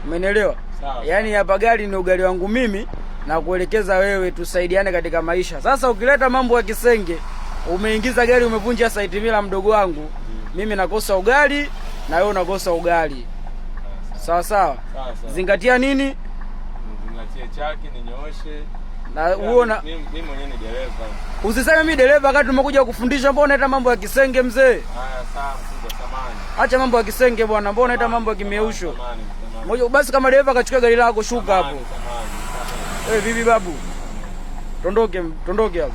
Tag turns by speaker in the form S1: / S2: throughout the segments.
S1: Umenielewa? Yaani hapa gari ni ugali wangu mimi na kuelekeza wewe, tusaidiane katika maisha. Sasa ukileta mambo ya kisenge, umeingiza gari umevunja site mila, mdogo wangu, mimi nakosa ugali na wewe unakosa ugali. Sawa sawa. Zingatia nini?
S2: Zingatie chaki ninyooshe.
S1: Na uona
S2: mimi mwenyewe ni dereva.
S1: Usiseme mimi dereva wakati tumekuja kufundisha, mbona unaita mambo ya kisenge mzee?
S2: Haya sawa, mkubwa samani.
S1: Acha mambo ya kisenge bwana, mbona unaita mambo ya kimeusho? Moja basi, kama dereva kachukua gari lako, shuka hapo. Vipi babu? Tondoke hapo.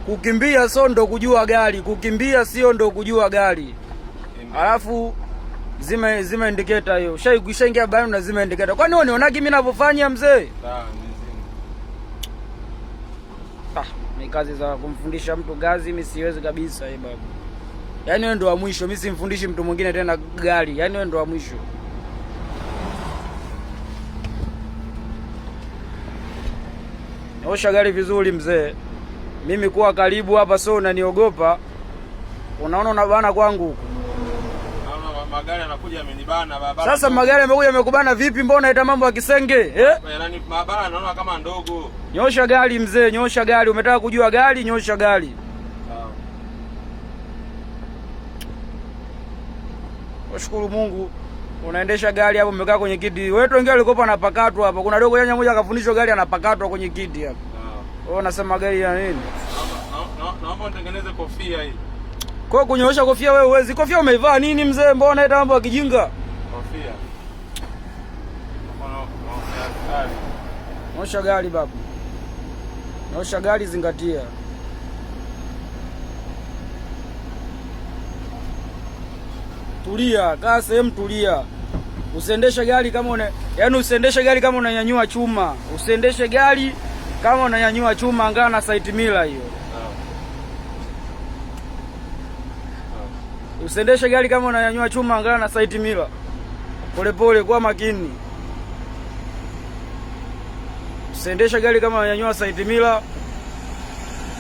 S1: Kukimbia sio ndo kujua gari, kukimbia sio ndo kujua gari. Alafu zima indicator hiyo. Ushaingia bani na zima indicator. Kwani wewe unaona mimi ninavyofanya mzee? Ni kazi za kumfundisha mtu gazi, mimi siwezi kabisa babu. Yaani wewe ndo wa mwisho, mimi simfundishi mtu mwingine tena gari. Yaani wewe ndo wa mwisho. Osha gari vizuri mzee. Mimi kuwa karibu hapa sio unaniogopa. Unaona unabana kwangu huko.
S2: Naona magari yanakuja yamenibana baba.
S1: Sasa magari yamekuja yamekubana vipi? Mbona unaita mambo ya kisenge?
S2: Yaani mabana naona kama ndogo.
S1: Nyosha gari mzee, nyosha gari. Umetaka kujua gari, nyosha gari.
S2: Sawa.
S1: Washukuru Mungu. Unaendesha gari hapo umekaa kwenye kiti. Wewe wengine walikopa anapakatwa hapa. Kuna dogo yanya moja akafundishwa gari anapakatwa kwenye kiti hapa. Wewe unasema gari ya nini?
S2: Naomba utengeneze kofia hii.
S1: Kwa kunyoosha kofia wewe uwezi. Kofia umeivaa nini mzee? Mbona unaita mambo ya kijinga?
S2: Kofia.
S1: Nyosha gari babu. Nyosha gari, zingatia. Tulia, kaa sehemu tulia. Usiendeshe gari kama usiendeshe gari kama unanyanyua chuma. Usiendeshe gari kama unanyanyua chuma, angana na site mila hiyo. Usiendeshe gari kama unanyanyua chuma, angana na site mila. Pole kwa makini. Usiendeshe gari kama unanyanyua site mila.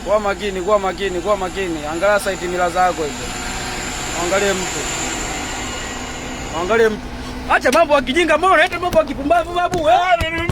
S1: Kwa makini. Angalia site mila zako hizo. Angalie mtu. Acha mambo ya kijinga, mbona unaita mambo ya kipumbavu babu?